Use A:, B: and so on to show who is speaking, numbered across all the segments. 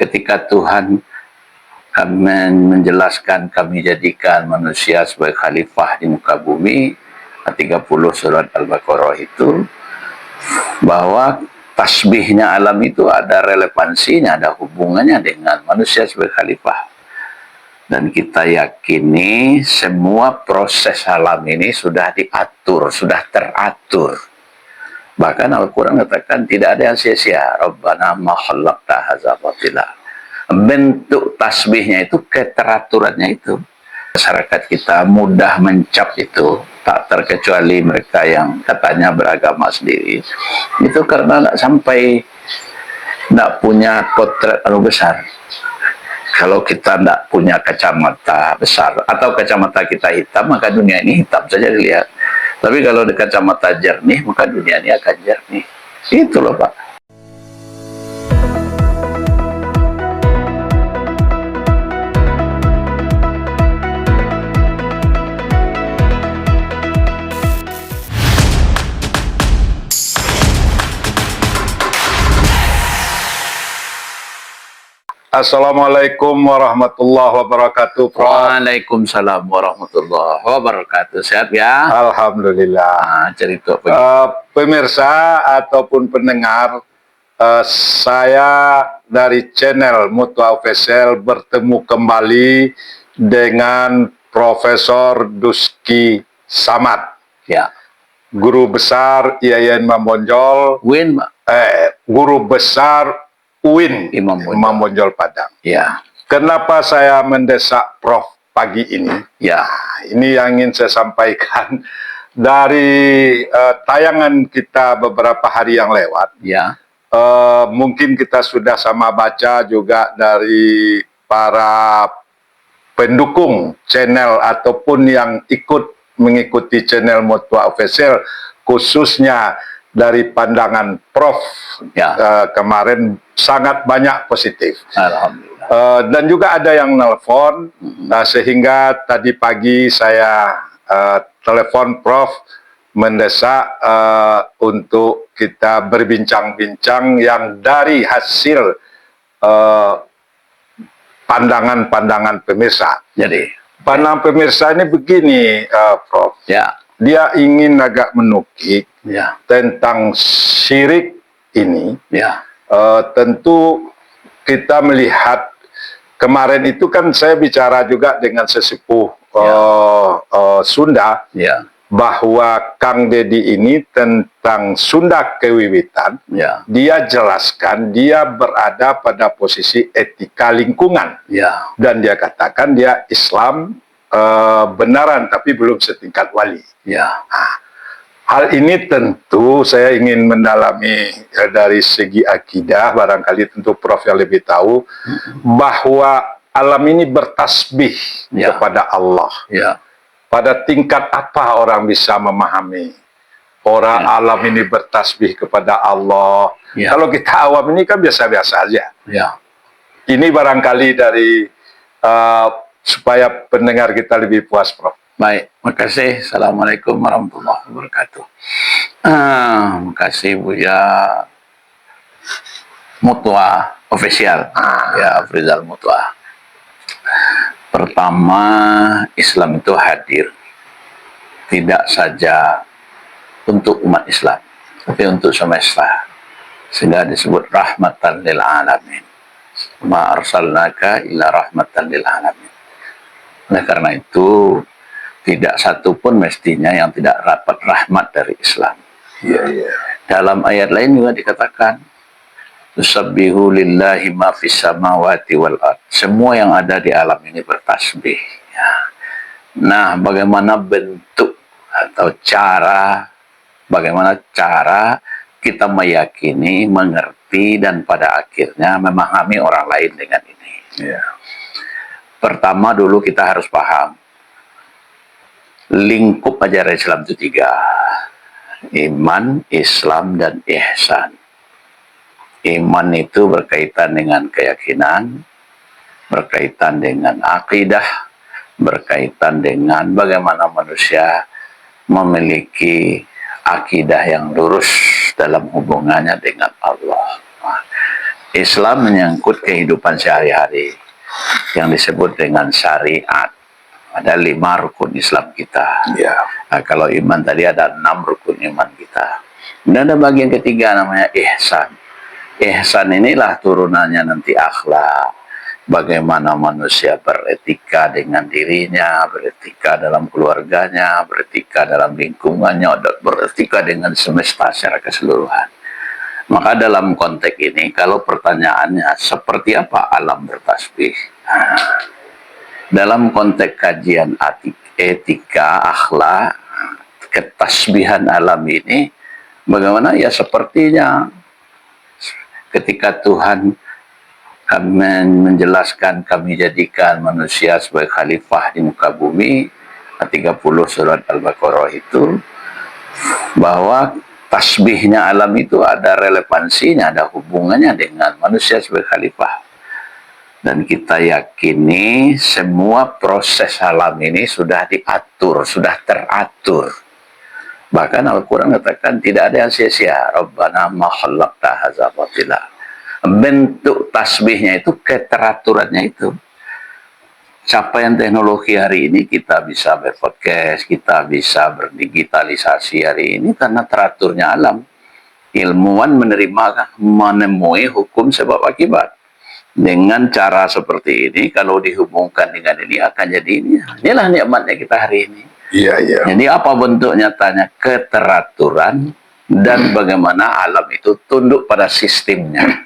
A: ketika Tuhan menjelaskan kami jadikan manusia sebagai khalifah di muka bumi, 30 surat Al-Baqarah itu, bahwa tasbihnya alam itu ada relevansinya, ada hubungannya dengan manusia sebagai khalifah. Dan kita yakini semua proses alam ini sudah diatur, sudah teratur. Bahkan Al-Quran katakan tidak ada yang sia-sia. Rabbana ma khalaqta hadza batila. Bentuk tasbihnya itu, keteraturannya itu. Masyarakat kita mudah mencap itu, tak terkecuali mereka yang katanya beragama sendiri. Itu karena tidak sampai, tidak punya potret besar. Kalau kita tidak punya kacamata besar, atau kacamata kita hitam, maka dunia ini hitam saja dilihat. Tapi kalau di kacamata jernih, maka dunia ini akan jernih. Itu loh Pak.
B: Assalamualaikum warahmatullahi wabarakatuh.
A: Waalaikumsalam warahmatullahi wabarakatuh. Sehat ya?
B: Alhamdulillah.
A: Cerita
B: pemirsa ataupun pendengar, saya dari channel Mutua Official bertemu kembali dengan Profesor Duski Samad.
A: Ya.
B: Guru besar IAIN Imam Bonjol.
A: Win,
B: Guru besar UIN
A: Imam
B: Bonjol Padang.
A: Ya.
B: Kenapa saya mendesak Prof pagi ini?
A: Ya.
B: Ini yang ingin saya sampaikan dari tayangan kita beberapa hari yang lewat.
A: Ya.
B: Mungkin kita sudah sama baca juga dari para pendukung channel ataupun yang ikut mengikuti channel Mutua Official, khususnya dari pandangan Prof kemarin sangat banyak positif.
A: Alhamdulillah.
B: Dan juga ada yang nelpon, sehingga tadi pagi saya telepon Prof mendesak untuk kita berbincang-bincang yang dari hasil pandangan-pandangan pemirsa.
A: Jadi
B: pandangan pemirsa ini begini, Prof.
A: Ya.
B: Dia ingin agak menukik tentang syirik ini.
A: Ya.
B: Tentu kita melihat kemarin itu kan saya bicara juga dengan sesepuh Sunda, bahwa Kang Deddy ini tentang Sunda Kewiwitan, dia jelaskan dia berada pada posisi etika lingkungan, dan dia katakan dia Islam benaran tapi belum setingkat wali. Hal ini tentu saya ingin mendalami dari segi akidah, barangkali tentu Prof yang lebih tahu, bahwa alam ini bertasbih kepada Allah. Pada tingkat apa orang bisa memahami alam ini bertasbih kepada Allah? Kalau kita awam ini kan biasa-biasa aja. Ini barangkali dari supaya pendengar kita lebih puas, Prof.
A: Baik, makasih. Assalamualaikum warahmatullahi wabarakatuh. Makasih Buya Mutua Official, ya Afrizal Mutua. Pertama, Islam itu hadir tidak saja untuk umat Islam, tapi untuk semesta, sehingga disebut rahmatan lil alamin. Ma arsalnaka illa rahmatan lil alamin. Oleh karena itu, tidak satu pun mestinya yang tidak dapat rahmat dari Islam. Dalam ayat lain juga dikatakan, Yusabbihu lillahi ma fis samawati wal ard. Semua yang ada di alam ini bertasbih. Nah, bagaimana bentuk atau bagaimana cara kita meyakini, mengerti, dan pada akhirnya memahami orang lain dengan ini. Pertama dulu kita harus paham, lingkup ajaran Islam itu 3. Iman, Islam, dan ihsan. Iman itu berkaitan dengan keyakinan, berkaitan dengan akidah, berkaitan dengan bagaimana manusia memiliki akidah yang lurus dalam hubungannya dengan Allah. Islam menyangkut kehidupan sehari-hari yang disebut dengan syariat. Ada 5 rukun Islam kita.
B: Ya.
A: Nah, kalau iman tadi ada 6 rukun iman kita. Dan ada bagian ketiga namanya ihsan. Ihsan inilah turunannya nanti akhlak. Bagaimana manusia beretika dengan dirinya, beretika dalam keluarganya, beretika dalam lingkungannya, beretika dengan semesta secara keseluruhan. Maka dalam konteks ini, kalau pertanyaannya seperti apa alam bertasbih? Dalam konteks kajian etika, akhlak, ketasbihan alam ini, bagaimana ya sepertinya ketika Tuhan kami menjelaskan, kami jadikan manusia sebagai khalifah di muka bumi, 30 surat Al-Baqarah itu, bahwa tasbihnya alam itu ada relevansinya, ada hubungannya dengan manusia sebagai khalifah. Dan kita yakini semua proses alam ini sudah diatur, sudah teratur. Bahkan Al-Quran katakan tidak ada yang sia-sia. Rabbana ma khalaqta hadza batila. Bentuk tasbihnya itu, keteraturannya itu. Capaian teknologi hari ini kita bisa berpodcast, kita bisa berdigitalisasi hari ini karena teraturnya alam. Ilmuwan menemui hukum sebab akibat. Dengan cara seperti ini, kalau dihubungkan dengan ini akan jadi ini. Inilah nikmatnya kita hari ini.
B: Iya, iya.
A: Jadi apa bentuk nyatanya? Keteraturan dan bagaimana alam itu tunduk pada sistemnya.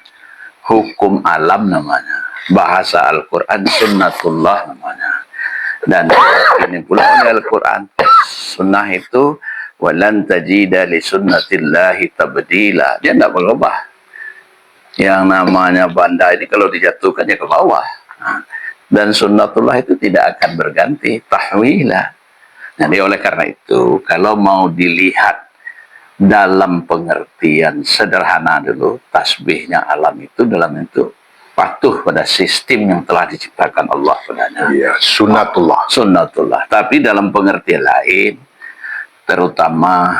A: Hukum alam namanya. Bahasa Al-Quran sunnatullah namanya. Dan ini pula oleh Al-Quran. Sunnah itu walan tajida li sunnatillahi tabdila. Dia tidak berubah. Yang namanya banda ini kalau dijatuhkan ya ke bawah. Dan sunnatullah itu tidak akan berganti, tahwilah. Jadi oleh karena itu, kalau mau dilihat dalam pengertian sederhana dulu, tasbihnya alam itu dalam bentuk patuh pada sistem yang telah diciptakan Allah padanya.
B: Iya, sunnatullah.
A: Sunnatullah. Tapi dalam pengertian lain, terutama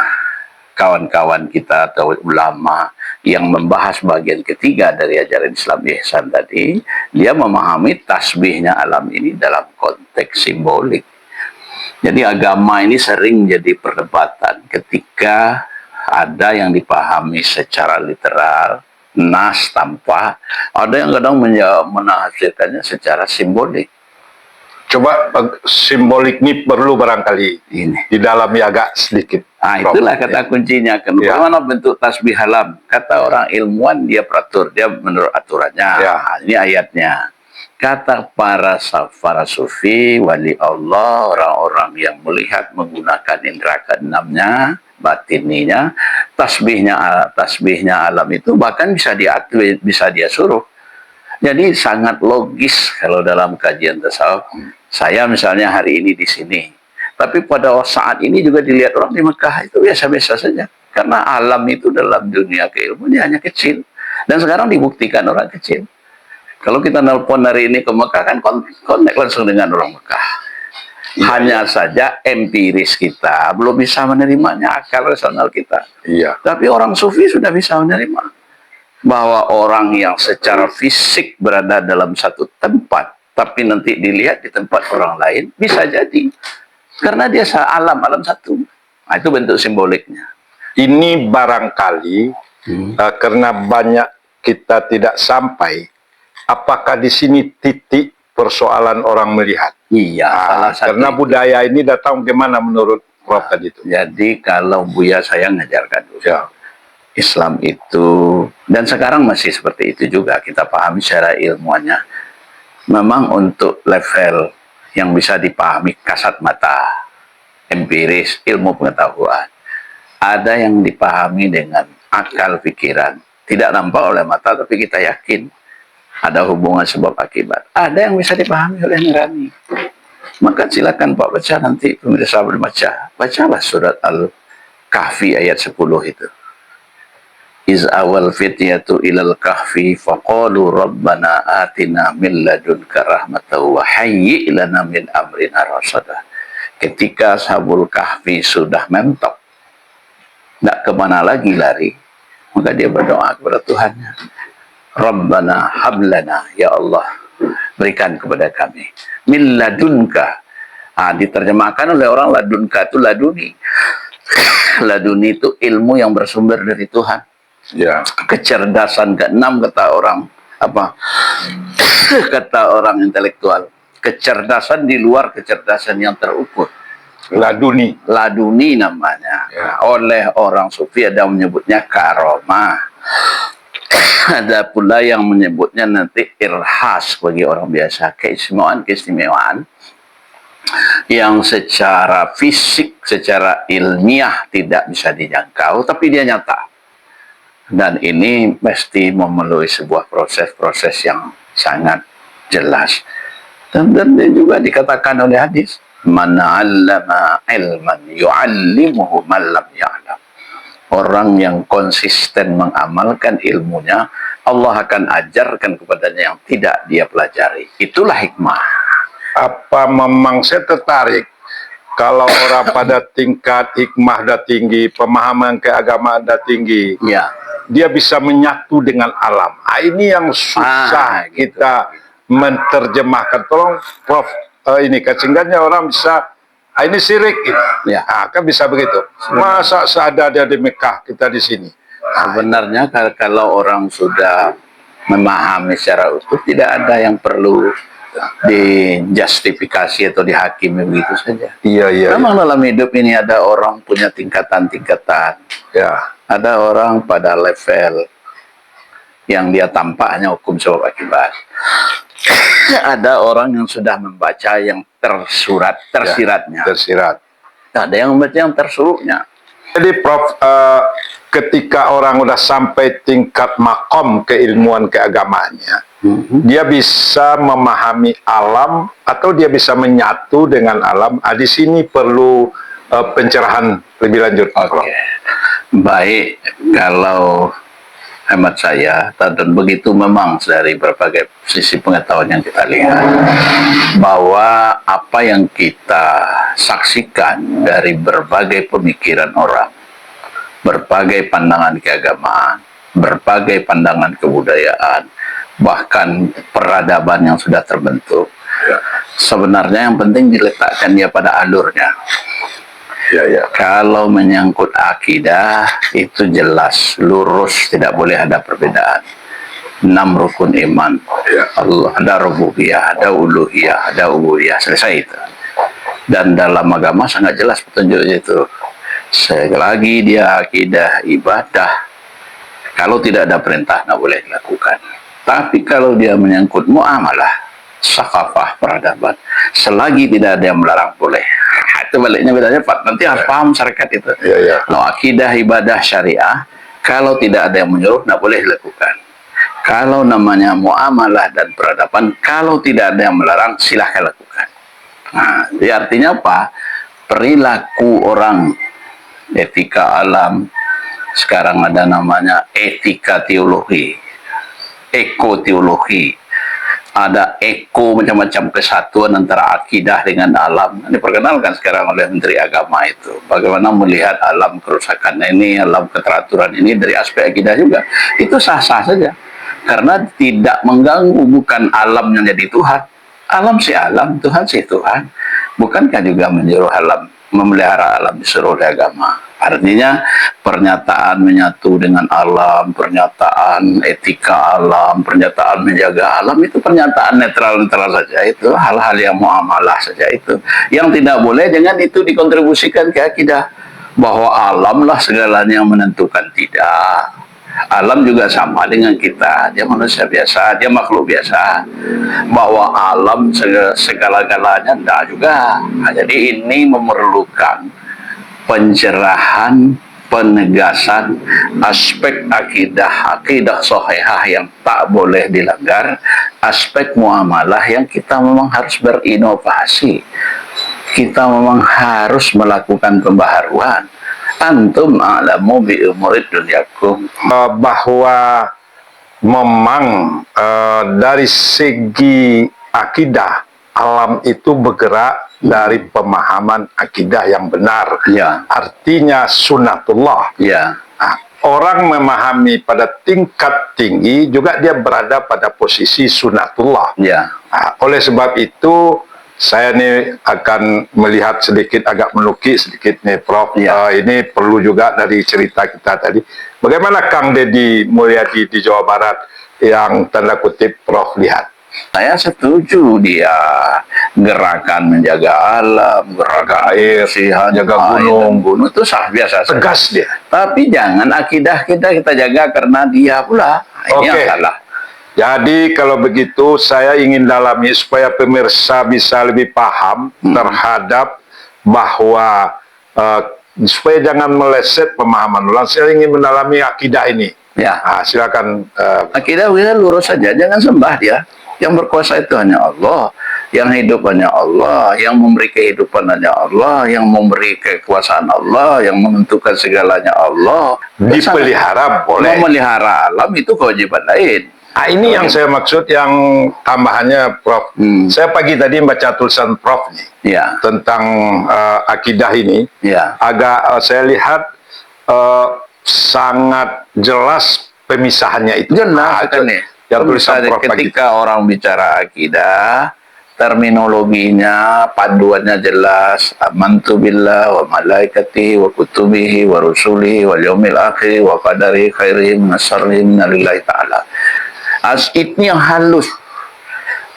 A: kawan-kawan kita atau ulama yang membahas bagian ketiga dari ajaran Islam ihsan tadi, dia memahami tasbihnya alam ini dalam konteks simbolik. Jadi agama ini sering jadi perdebatan ketika ada yang dipahami secara literal, nas tanpa, ada yang kadang menafsirkannya secara simbolik.
B: Coba simbolik ini perlu barangkali ini di dalamnya agak sedikit.
A: Nah, itulah kata kuncinya. Bagaimana bentuk tasbih alam? Kata orang ilmuwan, dia peratur, dia menurut aturannya. Nah, ini ayatnya. Kata para sufi, wali Allah, orang-orang yang melihat menggunakan indera keenamnya, batininya, tasbihnya alam itu bahkan bisa diatur, bisa dia suruh. Jadi sangat logis kalau dalam kajian tasawuf. Saya misalnya hari ini di sini, tapi pada saat ini juga dilihat orang di Mekah itu biasa-biasa saja. Karena alam itu dalam dunia keilmuan dia hanya kecil. Dan sekarang dibuktikan orang kecil. Kalau kita nelpon hari ini ke Mekah kan kontak langsung dengan orang Mekah. Hanya saja empiris kita belum bisa menerimanya, akal rasional kita.
B: Iya.
A: Tapi orang sufi sudah bisa menerima bahwa orang yang secara fisik berada dalam satu tempat, tapi nanti dilihat di tempat orang lain, bisa jadi. Karena dia alam satu. Nah, itu bentuk simboliknya.
B: Ini barangkali karena banyak kita tidak sampai. Apakah di sini titik persoalan orang melihat?
A: Iya.
B: Karena budaya ini datang bagaimana menurut Prof tadi itu?
A: Jadi kalau Buya saya ngajarkan dulu.
B: Ya.
A: Islam itu, dan sekarang masih seperti itu juga, kita pahami secara ilmuannya. Memang untuk level yang bisa dipahami kasat mata, empiris, ilmu pengetahuan, ada yang dipahami dengan akal pikiran, tidak nampak oleh mata tapi kita yakin ada hubungan sebab akibat. Ada yang bisa dipahami oleh nurani. Maka silakan Pak baca nanti, pemirsa berbaca, bacalah surat Al-Kahfi ayat 10 itu. Iz awal fityatu ilal kahfi faqalu rabbana atina min ladunka rahmatan wa hayyi lana min amrina rasada. Ketika ashabul kahfi sudah mentok, tidak kemana lagi lari, maka dia berdoa kepada Tuhannya, Rabbana hablana, ya Allah, berikan kepada kami min ladunka. Diterjemahkan oleh orang ladunka itu laduni. Laduni itu ilmu yang bersumber dari Tuhan.
B: Ya.
A: Kecerdasan keenam kata orang kata orang intelektual. Kecerdasan di luar kecerdasan yang terukur.
B: Laduni.
A: Laduni namanya.
B: Ya.
A: Oleh orang sufi ada menyebutnya karomah. Ada pula yang menyebutnya nanti irhas bagi orang biasa. Keistimewaan yang secara fisik, secara ilmiah tidak bisa dijangkau, tapi dia nyata. Dan ini mesti memenuhi sebuah proses-proses yang sangat jelas. Dan juga dikatakan oleh hadis, man 'allama ilman yu'allimuhu man lam ya'lam. Orang yang konsisten mengamalkan ilmunya, Allah akan ajarkan kepadanya yang tidak dia pelajari. Itulah hikmah.
B: Apa memang saya tertarik kalau orang pada tingkat hikmah dah tinggi, pemahaman keagamaan dah tinggi,
A: ya,
B: dia bisa menyatu dengan alam. Ini yang susah kita menerjemahkan. Tolong Prof, ini sehingga orang bisa, ini syirik gitu.
A: Ya.
B: Kan bisa begitu. Masa seada dia di Mekah, kita di sini.
A: Sebenarnya kalau orang sudah memahami secara utuh, tidak ada yang perlu dijustifikasi atau dihakimi begitu saja.
B: Iya.
A: Memang dalam hidup ini ada orang punya tingkatan-tingkatan.
B: Ya.
A: Ada orang pada level yang dia tampaknya hukum sebab akibat. Ada orang yang sudah membaca yang tersiratnya.
B: Ya, tersirat.
A: Ada yang membaca yang tersuruhnya.
B: Jadi Prof, ketika orang udah sampai tingkat makom keilmuan keagamaannya, dia bisa memahami alam atau dia bisa menyatu dengan alam. Di sini perlu pencerahan lebih lanjut.
A: Oke. Baik, kalau hemat saya, dan begitu memang dari berbagai sisi pengetahuan yang kita lihat, bahwa apa yang kita saksikan dari berbagai pemikiran orang, berbagai pandangan keagamaan, berbagai pandangan kebudayaan, bahkan peradaban yang sudah terbentuk, sebenarnya yang penting diletakkan dia pada alurnya. Ya. Kalau menyangkut akidah, itu jelas, lurus, tidak boleh ada perbedaan. 6 rukun iman. Ya. Allah, ada rububiyah, ada uluhiyah, ada ubudiyah, selesai itu. Dan dalam agama sangat jelas petunjuk itu. Sekali lagi dia akidah ibadah, kalau tidak ada perintah, nggak boleh dilakukan. Tapi kalau dia menyangkut muamalah, sakafah, peradaban, selagi tidak ada yang melarang, boleh. Itu baliknya bedanya, Pak. Nanti harus paham syarikat itu.
B: Ya.
A: Kalau akidah, ibadah, syariah, kalau tidak ada yang menyuruh, tidak boleh dilakukan. Kalau namanya muamalah dan peradaban, kalau tidak ada yang melarang, silahkan lakukan. Nah, jadi artinya apa? Perilaku orang, etika alam, sekarang ada namanya etika teologi, ekoteologi, ada eko, macam-macam kesatuan antara akidah dengan alam. Diperkenalkan sekarang oleh Menteri Agama itu. Bagaimana melihat alam kerusakan ini, alam keteraturan ini dari aspek akidah juga. Itu sah-sah saja. Karena tidak mengganggu, bukan alam yang jadi Tuhan. Alam si alam, Tuhan si Tuhan. Bukankah juga menyuruh alam, memelihara alam disuruh oleh agama? Artinya pernyataan menyatu dengan alam, pernyataan etika alam, pernyataan menjaga alam, itu pernyataan netral-netral saja. Itu hal-hal yang muamalah saja itu. Yang tidak boleh, jangan itu dikontribusikan ke akidah. Bahwa alamlah segalanya yang menentukan. Tidak. Alam juga sama dengan kita. Dia manusia biasa, dia makhluk biasa. Bahwa alam segala-galanya, tidak juga. Nah, jadi ini memerlukan pencerahan, penegasan aspek akidah sahihah yang tak boleh dilanggar, aspek muamalah yang kita memang harus berinovasi, kita memang harus melakukan pembaharuan. Antum a'lamu bi umurid dunyakum.
B: Bahwa memang dari segi akidah, alam itu bergerak dari pemahaman akidah yang benar.
A: Ya.
B: Artinya sunnatullah.
A: Ya.
B: orang memahami pada tingkat tinggi juga dia berada pada posisi sunatullah.
A: Ya.
B: Nah, oleh sebab itu saya nih akan melihat sedikit, agak melukis sedikit nih Prof.
A: Ya.
B: Ini perlu juga dari cerita kita tadi. Bagaimana Kang Deddy Mulyadi di Jawa Barat yang tanda kutip Prof lihat?
A: Saya setuju dia gerakan menjaga alam, gerakan
B: air,
A: kebersihan,
B: jaga gunung
A: itu sah biasa saja.
B: Tegas dia.
A: Tapi jangan akidah kita jaga karena dia pula. Ini yang salah.
B: Jadi kalau begitu saya ingin dalami supaya pemirsa bisa lebih paham terhadap bahwa supaya jangan meleset pemahaman orang. Saya ingin mendalami akidah ini.
A: Ya.
B: Nah, silakan.
A: Akidah kita lurus saja, jangan sembah dia. Yang berkuasa itu hanya Allah, yang hidup hanya Allah, yang memberi kehidupan hanya Allah, yang memberi kekuasaan Allah, yang menentukan segalanya Allah.
B: Dipelihara boleh.
A: Memelihara alam itu kewajiban lain.
B: Nah, ini yang saya maksud, yang tambahannya Prof. Saya pagi tadi membaca tulisan Prof nih, tentang akidah ini. Agak saya lihat sangat jelas pemisahannya itu.
A: Jelas nih. Yang tulisan ketika orang bicara akidah, terminologinya, paduannya jelas. Amantu billah wa malaikatihi wa kutubihi wa rusulihi wal yaumil akhir wa qadari khairihi wa syarrihi minalillahi ta'ala. Ini yang halus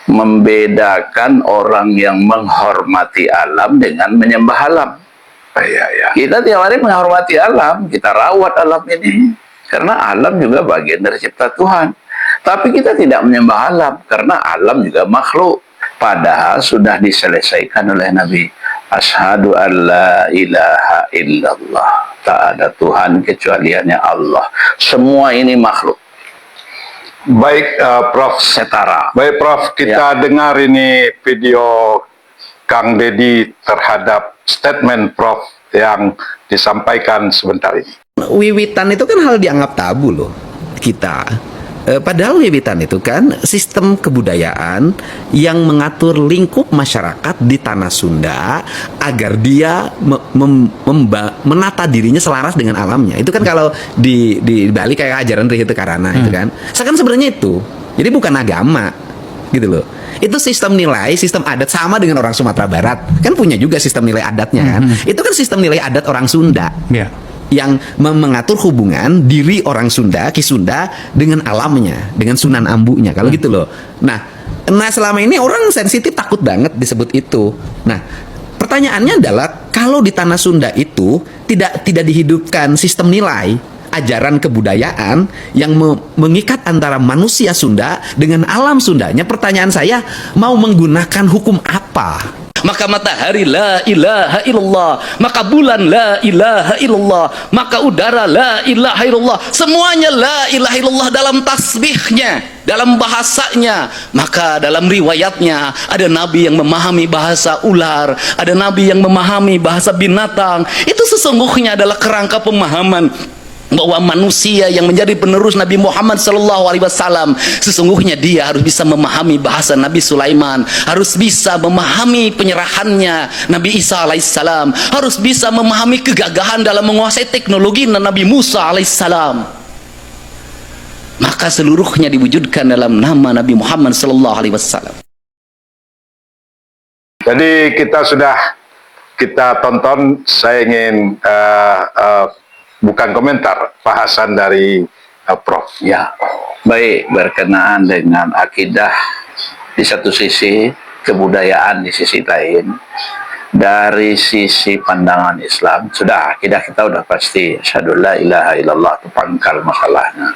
A: membedakan orang yang menghormati alam dengan menyembah alam. Kita tiap hari menghormati alam, kita rawat alam ini karena alam juga bagian dari cipta Tuhan. Tapi kita tidak menyembah alam karena alam juga makhluk. Padahal sudah diselesaikan oleh Nabi. Asyhadu an la ilaha illallah. Tak ada Tuhan kecuali hanya Allah. Semua ini makhluk.
B: Baik, Prof.
A: Setara.
B: Baik, Prof. Kita dengar ini video Kang Deddy terhadap statement Prof yang disampaikan sebentar ini.
C: Wiwitan itu kan hal dianggap tabu loh kita. Padahal wiwitan itu kan sistem kebudayaan yang mengatur lingkup masyarakat di tanah Sunda agar dia menata dirinya selaras dengan alamnya. Itu kan kalau di Bali kayak ajaran Rihito Karana itu kan. Sebenarnya itu. Jadi bukan agama gitu loh. Itu sistem nilai, sistem adat sama dengan orang Sumatera Barat. Kan punya juga sistem nilai adatnya kan. Itu kan sistem nilai adat orang Sunda. Yang mengatur hubungan diri orang Sunda, Ki Sunda dengan alamnya, dengan Sunan Ambunya, kalau gitu loh. Nah selama ini orang sensitif takut banget disebut itu. Nah, pertanyaannya adalah kalau di tanah Sunda itu tidak dihidupkan sistem nilai, ajaran kebudayaan yang mengikat antara manusia Sunda dengan alam Sundanya, pertanyaan saya, mau menggunakan hukum apa? Maka matahari la ilaha illallah, maka bulan la ilaha illallah, maka udara la ilaha illallah, semuanya la ilaha illallah dalam tasbihnya, dalam bahasanya. Maka dalam riwayatnya ada nabi yang memahami bahasa ular, ada nabi yang memahami bahasa binatang. Itu sesungguhnya adalah kerangka pemahaman bahwa manusia yang menjadi penerus Nabi Muhammad SAW sesungguhnya dia harus bisa memahami bahasa Nabi Sulaiman, harus bisa memahami penyerahannya Nabi Isa alaihissalam, harus bisa memahami kegagahan dalam menguasai teknologi Nabi Musa alaihissalam. Maka seluruhnya diwujudkan dalam nama Nabi Muhammad SAW.
B: Jadi kita tonton. Saya ingin bukan komentar, bahasan dari Prof.
A: Ya, baik, berkenaan dengan akidah di satu sisi, kebudayaan di sisi lain. Dari sisi pandangan Islam, sudah akidah kita udah pasti asyhadu la ilaha illallah, itu pangkal masalahnya.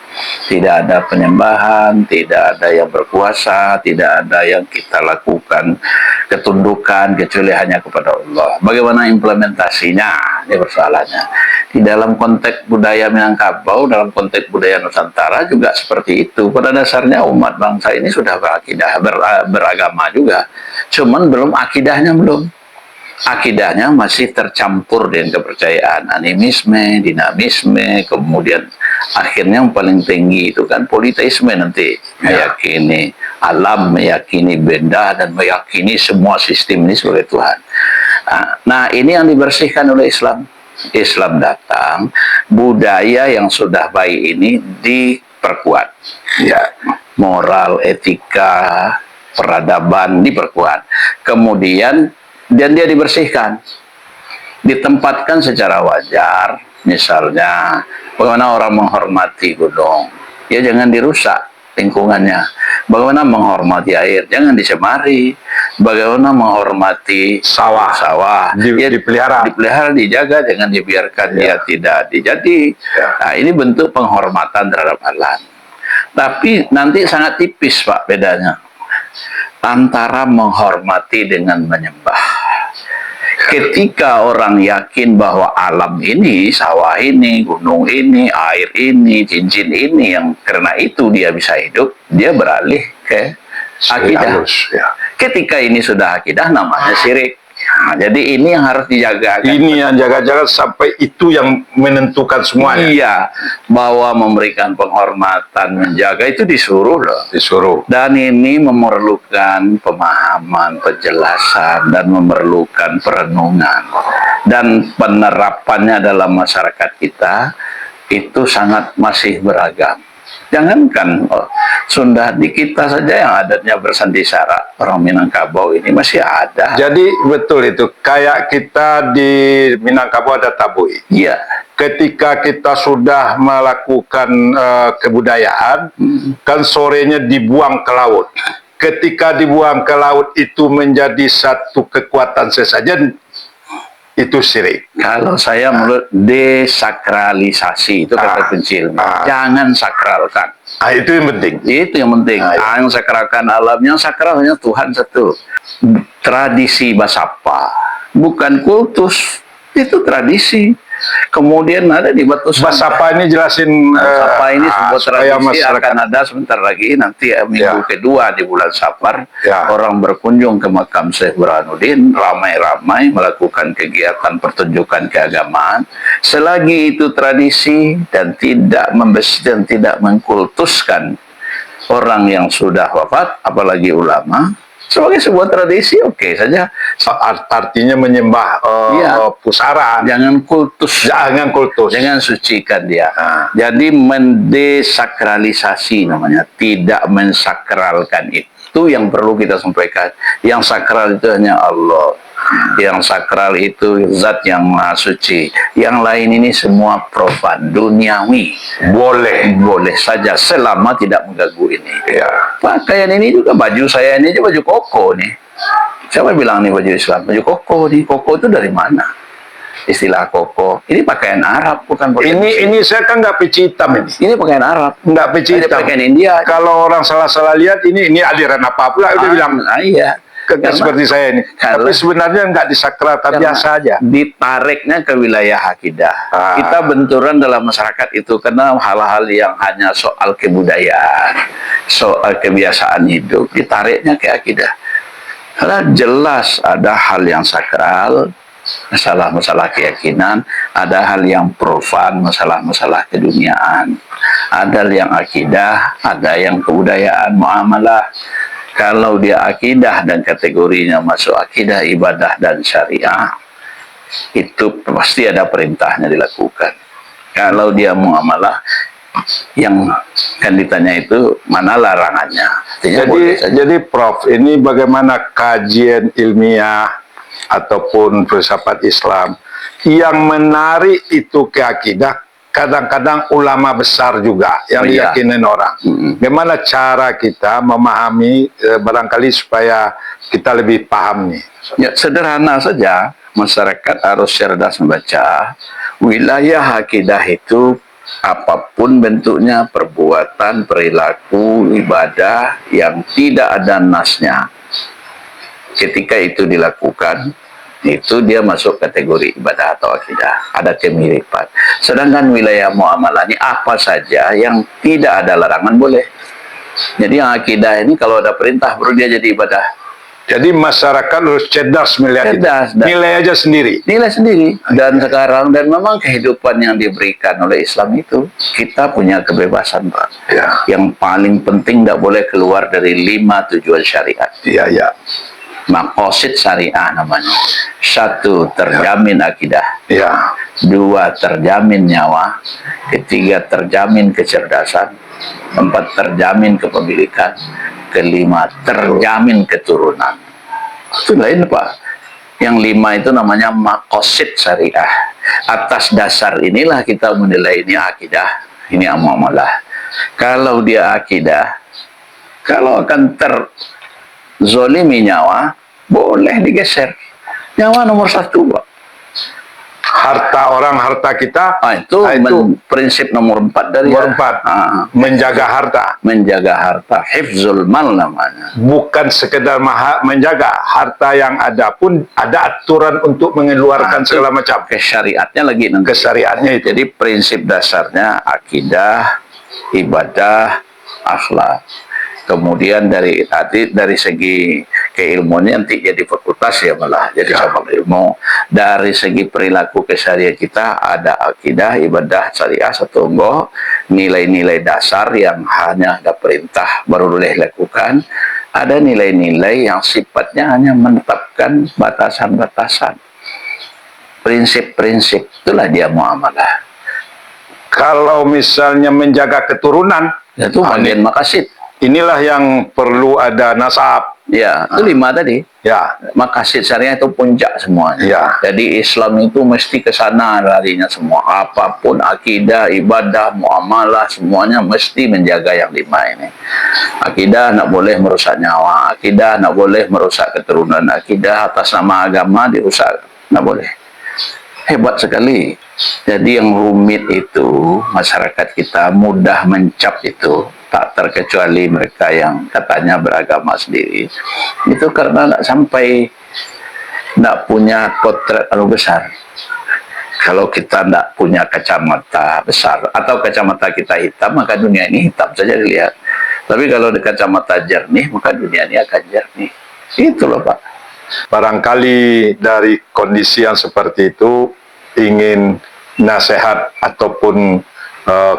A: Tidak ada penyembahan, tidak ada yang berkuasa, tidak ada yang kita lakukan ketundukan kecuali hanya kepada Allah. Bagaimana implementasinya? Ini persoalannya. Di dalam konteks budaya Minangkabau, dalam konteks budaya Nusantara juga seperti itu. Pada dasarnya umat bangsa ini sudah berakidah, beragama juga. Cuman belum akidahnya belum. Akidahnya masih tercampur dengan kepercayaan, animisme, dinamisme, kemudian akhirnya yang paling tinggi itu kan politeisme nanti, meyakini alam, meyakini benda, dan meyakini semua sistem ini sebagai Tuhan. Nah, ini yang dibersihkan oleh Islam. Islam datang, budaya yang sudah baik ini diperkuat. Ya, moral, etika, peradaban diperkuat. Kemudian dan dia dibersihkan, ditempatkan secara wajar. Misalnya, bagaimana orang menghormati gunung, ya jangan dirusak lingkungannya. Bagaimana menghormati air, jangan dicemari. Bagaimana menghormati sawah, ya, dipelihara, dijaga, jangan dibiarkan dia tidak dijadi. Nah, ini bentuk penghormatan terhadap alam. Tapi nanti sangat tipis, Pak, bedanya antara menghormati dengan menyembah. Ketika orang yakin bahwa alam ini, sawah ini, gunung ini, air ini, cincin ini, yang karena itu dia bisa hidup, dia beralih ke akidah. Ketika ini sudah akidah, namanya syirik. Nah, jadi ini yang harus dijaga.
B: Ini yang jaga-jaga sampai itu yang menentukan semuanya.
A: Iya, bahwa memberikan penghormatan, menjaga itu disuruh loh.
B: Disuruh.
A: Dan ini memerlukan pemahaman, penjelasan, dan memerlukan perenungan. Dan penerapannya dalam masyarakat kita itu sangat masih beragam. Jangankan Sunda, di kita saja yang adatnya bersandi sara, orang Minangkabau ini masih ada.
B: Jadi betul itu, kayak kita di Minangkabau ada tabui.
A: Iya.
B: Ketika kita sudah melakukan kebudayaan, kan sorenya dibuang ke laut. Ketika dibuang ke laut itu menjadi satu kekuatan sesajen, itu syirik.
A: Kalau saya menurut desakralisasi, itu kata kecil. Jangan sakralkan.
B: Itu yang penting.
A: Itu yang penting. Yang sakralkan alam, yang sakral hanya Tuhan satu. Tradisi Basapa, bukan kultus, itu tradisi. Kemudian ada di Batu Sangga.
B: Basapa ini jelasin.
A: Basapa ini sebuah tradisi
B: masyarakat
A: akan ada sebentar lagi, nanti minggu kedua di bulan Safar. Orang berkunjung ke makam Syekh Burhanuddin, ramai-ramai melakukan kegiatan pertunjukan keagamaan. Selagi itu tradisi dan tidak dan tidak mengkultuskan orang yang sudah wafat, apalagi ulama, sebagai sebuah tradisi oke saja.
B: Artinya menyembah pusara.
A: Jangan kultus. Jangan sucikan dia. Jadi mendesakralisasi namanya. Tidak mensakralkan itu yang perlu kita sampaikan. Yang sakral itu hanya Allah. Yang sakral itu zat yang maha suci. Yang lain ini semua profan, duniawi. Boleh saja selama tidak mengganggu ini. Pakaian ini juga, baju saya ini aja baju koko nih. Siapa bilang nih baju Islam? Baju koko nih. Koko itu dari mana? Istilah koko. Ini pakaian Arab, bukan pakaian
B: ini saya kan nggak peci hitam ini.
A: Ini pakaian Arab.
B: Nggak peci hitam.
A: Pakaian India.
B: Kalau orang salah-salah lihat ini aliran apa pula, udah bilang.
A: Iya.
B: Karena seperti saya ini. Tapi sebenarnya nggak disakralkan, biasa aja.
A: Ditariknya ke wilayah akidah. Kita benturan dalam masyarakat itu karena hal-hal yang hanya soal kebudayaan, soal kebiasaan hidup, ditariknya ke akidah. Karena jelas ada hal yang sakral, masalah-masalah keyakinan, ada hal yang profan, masalah-masalah keduniaan, ada yang akidah, ada yang kebudayaan, muamalah. Kalau dia akidah dan kategorinya masuk akidah, ibadah, dan syariah, itu pasti ada perintahnya dilakukan. Kalau dia muamalah, yang kan ditanya itu mana larangannya.
B: Jadi Prof, ini bagaimana kajian ilmiah ataupun filsafat Islam yang menarik itu ke akidah? Kadang-kadang ulama besar juga yang diyakinin orang. Bagaimana cara kita memahami barangkali supaya kita lebih paham nih?
A: Ya, sederhana saja. Masyarakat harus cerdas membaca. Wilayah akidah itu apapun bentuknya, perbuatan, perilaku, ibadah yang tidak ada nasnya. Ketika itu dilakukan, itu dia masuk kategori ibadah atau akidah. Ada kemiripan. Sedangkan wilayah muamalah ini apa saja yang tidak ada larangan boleh. Jadi yang akidah ini kalau ada perintah baru dia jadi ibadah.
B: Jadi masyarakat harus cerdas melihat itu. Nilai aja sendiri.
A: Nilai sendiri. Dan sekarang, dan memang kehidupan yang diberikan oleh Islam itu, kita punya kebebasan, Pak. Yang paling penting tidak boleh keluar dari 5 tujuan syariat. Maqasid syariah namanya. Satu, terjamin akidah.
B: Ya.
A: Dua, terjamin nyawa. Ketiga, terjamin kecerdasan. Empat, terjamin kepemilikan. Kelima, terjamin keturunan. Itu lain, Pak. Yang lima itu namanya maqasid syariah. Atas dasar inilah kita menilai ini akidah, ini muamalah. Kalau dia akidah, kalau akan terzolimi nyawa, boleh digeser. Nyawa nomor satu, Pak.
B: Harta orang, harta kita,
A: Itu prinsip nomor 4 dari
B: nomor 4. Menjaga harta.
A: Menjaga harta. Hifzul mal namanya.
B: Bukan sekedar menjaga harta yang ada pun ada aturan untuk mengeluarkan segala macam.
A: Ke syariatnya lagi nanti.
B: Ke syariatnya itu.
A: Jadi prinsip dasarnya akidah, ibadah, akhlak. Kemudian dari segi keilmuannya nanti jadi fakultas ya malah jadi cabang ilmu. Dari segi perilaku kesyariah kita ada akidah, ibadah, syariah satu nilai-nilai dasar yang hanya ada perintah baru boleh lakukan. Ada nilai-nilai yang sifatnya hanya menetapkan batasan-batasan. Prinsip-prinsip itulah dia muamalah.
B: Kalau misalnya menjaga keturunan,
A: itu bagian maqasid.
B: Inilah yang perlu ada nasab.
A: Ya, itu 5 tadi.
B: Ya.
A: Maqasid syariah itu puncak semuanya.
B: Ya.
A: Jadi Islam itu mesti ke sana larinya semua. Apapun akidah, ibadah, muamalah, semuanya mesti menjaga yang 5 ini. Akidah nak boleh merusak nyawa. Akidah nak boleh merusak keturunan. Akidah atas nama agama dirusak. Nak boleh. Hebat sekali. Jadi yang rumit itu, masyarakat kita mudah mencap itu. Tak terkecuali mereka yang katanya beragama sendiri. Itu karena tidak punya potret terlalu besar. Kalau kita tidak punya kacamata besar, atau kacamata kita hitam, maka dunia ini hitam saja dilihat. Tapi kalau di kacamata jernih, maka dunia ini akan jernih. Itu loh, Pak.
B: Barangkali dari kondisi yang seperti itu, ingin nasihat ataupun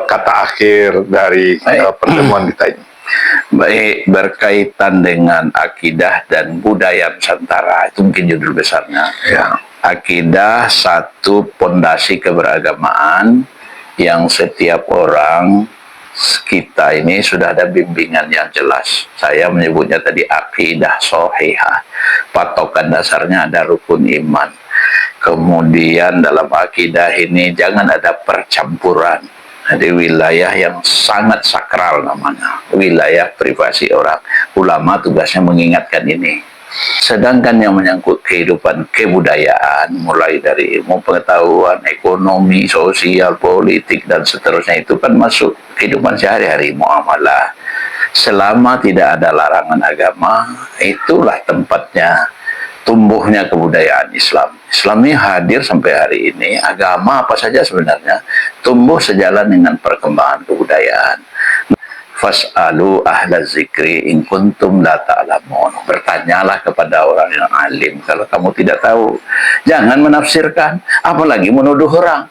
B: kata akhir dari pertemuan kita ini.
A: Baik, berkaitan dengan akidah dan budaya Nusantara, itu mungkin judul besarnya.
B: Ya.
A: Akidah satu pondasi keberagamaan yang setiap orang kita ini sudah ada bimbingan yang jelas. Saya menyebutnya tadi akidah shahihah. Patokan dasarnya ada rukun iman. Kemudian dalam akidah ini jangan ada percampuran. Di wilayah yang sangat sakral namanya, wilayah privasi orang. Ulama tugasnya mengingatkan ini. Sedangkan yang menyangkut kehidupan kebudayaan, mulai dari ilmu pengetahuan, ekonomi, sosial, politik, dan seterusnya, itu kan masuk kehidupan sehari-hari, muamalah. Selama tidak ada larangan agama, itulah tempatnya tumbuhnya kebudayaan Islam. Islam ini hadir sampai hari ini. Agama apa saja sebenarnya tumbuh sejalan dengan perkembangan kebudayaan. Fas'alu ahla zikri in kuntum la ta'lamun. Bertanyalah kepada orang yang alim kalau kamu tidak tahu. Jangan menafsirkan, apalagi menuduh orang.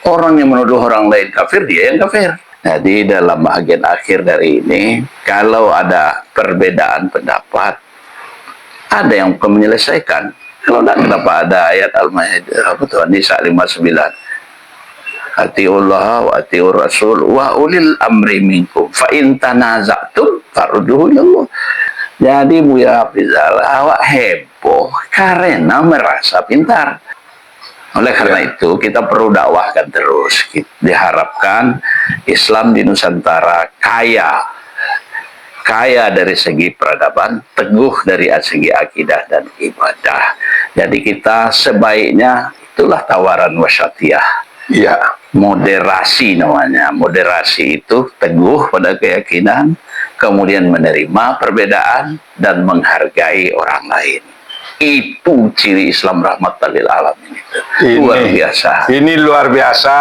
A: Orang yang menuduh orang lain kafir, dia yang kafir. Jadi dalam bagian akhir dari ini, kalau ada perbedaan pendapat, ada yang menyelesaikan. Kalau tidak, kenapa ada ayat Al-Maidah Nisa 59? Atiullah wa atiur rasul wa ulil amri minkum fa in tanaza'tum farudduhu ilallah. Jadi Buya Hafizal awak heboh karena merasa pintar. Oleh karena itu kita perlu dakwahkan terus. Diharapkan Islam di Nusantara kaya dari segi peradaban, teguh dari segi akidah dan ibadah. Jadi kita sebaiknya, itulah tawaran wasyatiyah.
B: Ya.
A: Moderasi namanya. Moderasi itu teguh pada keyakinan, kemudian menerima perbedaan dan menghargai orang lain. Itu ciri Islam rahmatan lil alamin. Luar biasa.
B: Ini luar biasa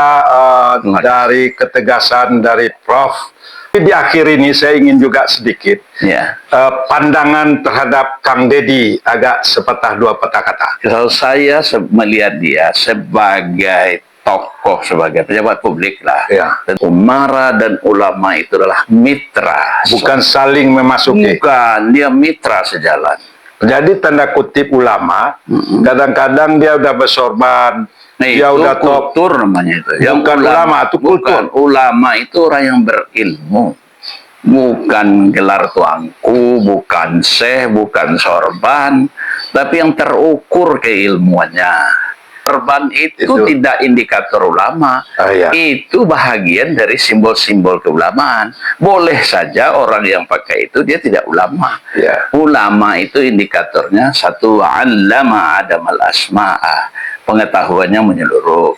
B: dari ketegasan dari Prof. Di akhir ini saya ingin juga sedikit pandangan terhadap Kang Deddy, agak sepatah dua patah kata.
A: Kalau saya melihat dia sebagai tokoh, sebagai pejabat publik lah. Dan umara dan ulama itu adalah mitra.
B: Bukan saling memasuki.
A: Bukan, dia mitra sejalan.
B: Jadi tanda kutip ulama, kadang-kadang dia udah bersorban,
A: Nah,
B: dia
A: itu
B: udah top.
A: kultur namanya itu.
B: Bukan ulama, itu kultur.
A: Bukan. Ulama itu orang yang berilmu. Bukan gelar tuanku, bukan syekh, bukan sorban, tapi yang terukur keilmuannya. Sorban itu tidak indikator ulama.
B: Iya.
A: Itu bahagian dari simbol-simbol keulamaan. Boleh saja orang yang pakai itu dia tidak ulama.
B: Iya.
A: Ulama itu indikatornya satu, 'allama adamal asma'a, pengetahuannya menyeluruh.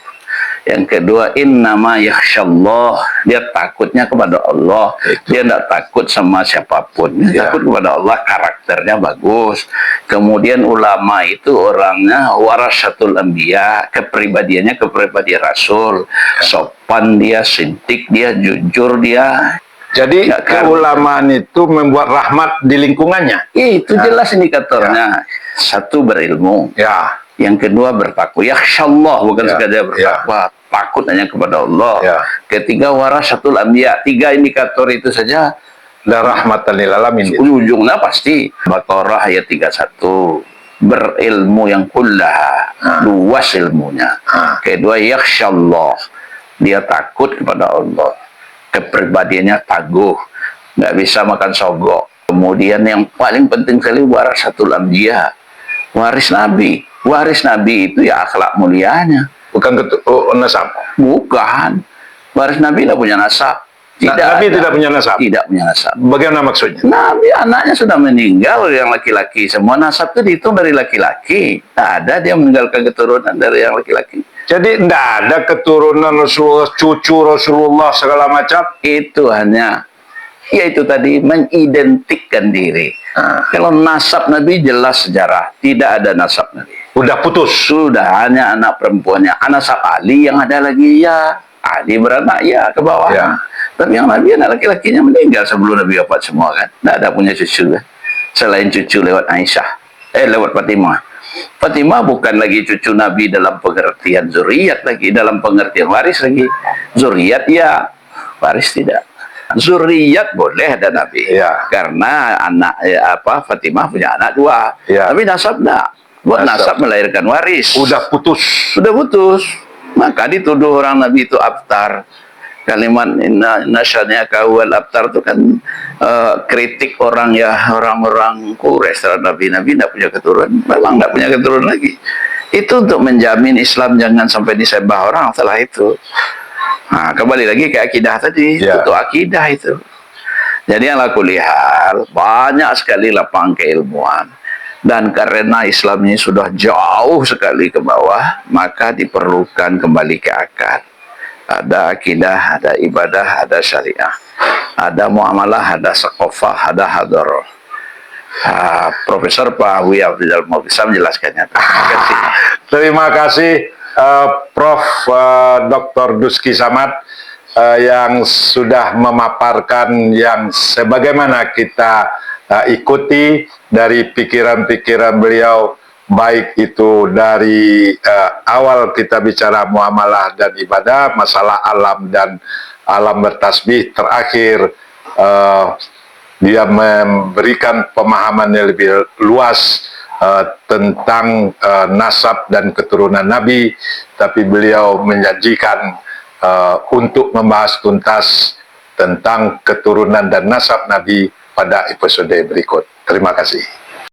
A: Yang kedua, innama yakhsyallah, dia takutnya kepada Allah. Dia tidak takut sama siapapun. Dia takut kepada Allah, karakternya bagus. Kemudian ulama itu orangnya warasatul anbiya, kepribadiannya kepribadian Rasul. Sopan dia, sintik dia, jujur dia.
B: Jadi keulamaan itu membuat rahmat di lingkungannya.
A: Itu jelas indikatornya. Satu, berilmu.
B: Ya.
A: Yang kedua, bertakwa. Yakhsyallah, bukan sekadar bertakwa. Takut hanya kepada Allah. Ketiga, warasatul anbiya. 3 indikator itu saja.
B: Dan rahmatan lil alamin.
A: Ujungnya pasti Baqarah ayat 31. Berilmu yang kullaha. Luas ilmunya. Kedua, yakhsyallah. Dia takut kepada Allah. Kepribadiannya tangguh. Nggak bisa makan sogok. Kemudian yang paling penting sekali, warasatul anbiya. Waris Nabi. Waris Nabi itu ya akhlak mulianya.
B: Bukan nasab.
A: Bukan. Waris Nabi tidak punya nasab.
B: Nabi tidak punya nasab.
A: Tidak punya nasab.
B: Bagaimana maksudnya?
A: Nabi anaknya sudah meninggal, yang laki-laki. Semua nasab itu dihitung dari laki-laki. Tidak ada dia meninggalkan keturunan dari yang laki-laki.
B: Jadi tidak ada keturunan Rasulullah, cucu Rasulullah segala macam.
A: Itu hanya, yaitu tadi mengidentikan diri. Kalau nasab Nabi jelas sejarah, tidak ada nasab Nabi.
B: Udah putus.
A: Sudah, hanya anak perempuannya. Nasab Ali yang ada lagi ya. Ali beranak ya ke bawah.
B: Ya.
A: Tapi yang Nabi anak laki-lakinya meninggal sebelum Nabi wafat semua kan. Tidak ada punya cucu kan. Selain cucu lewat Aisyah. Lewat Fatimah. Fatimah bukan lagi cucu Nabi dalam pengertian zuriat lagi. Dalam pengertian waris lagi. Zuriat ya. Waris tidak. Zuriat boleh ada Nabi.
B: Ya.
A: Karena anak Fatimah punya anak 2.
B: Ya.
A: Tapi nasab tidak. Buat nasab melahirkan waris.
B: Udah putus.
A: Sudah putus. Maka dituduh orang Nabi itu abtar. Kalimat nasyadnya kawal abtar itu kan kritik orang-orang Quraisy terhadap Nabi. Nabi tidak punya keturunan. Memang tidak punya keturunan lagi. Itu untuk menjamin Islam jangan sampai disembah orang setelah itu. Nah, kembali lagi ke akidah tadi. Itu akidah itu. Jadi yang aku lihat banyak sekali lapangan keilmuan. Dan karena Islam ini sudah jauh sekali ke bawah, maka diperlukan kembali ke akar. Ada akidah, ada ibadah, ada syariah. Ada muamalah, ada sakofah, ada hadarah. Profesor Pak Wi Abdul bisa menjelaskannya. Terima kasih.
B: Terima kasih Prof. Dr. Duski Samad yang sudah memaparkan yang sebagaimana kita ikuti dari pikiran-pikiran beliau, baik itu dari awal kita bicara muamalah dan ibadah, masalah alam dan alam bertasbih, terakhir dia memberikan pemahaman yang lebih luas tentang nasab dan keturunan Nabi, tapi beliau menjanjikan untuk membahas tuntas tentang keturunan dan nasab Nabi pada episode berikut. Terima kasih.